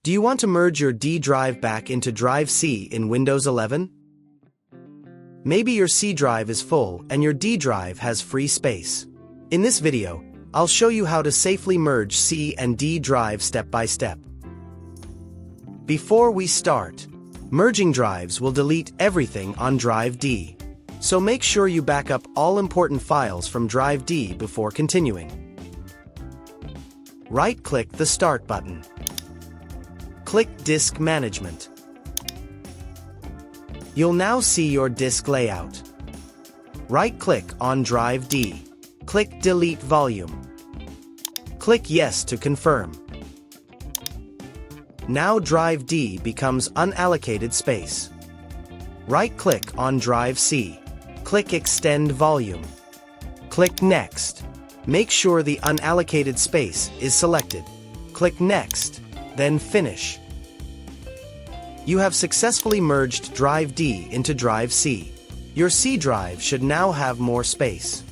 Do you want to merge your D drive back into drive C in Windows 11? Maybe your C drive is full and your D drive has free space. In this video, I'll show you how to safely merge C and D drive step by step. Before we start, merging drives will delete everything on drive D. So make sure you back up all important files from drive D before continuing. Right-click the Start button. Click Disk Management. You'll now see your disk layout. Right-click on drive D. Click Delete Volume. Click Yes to confirm. Now drive D becomes unallocated space. Right-click on drive C. Click Extend Volume. Click Next. Make sure the unallocated space is selected. Click Next, then Finish. You have successfully merged drive D into drive C. Your C drive should now have more space.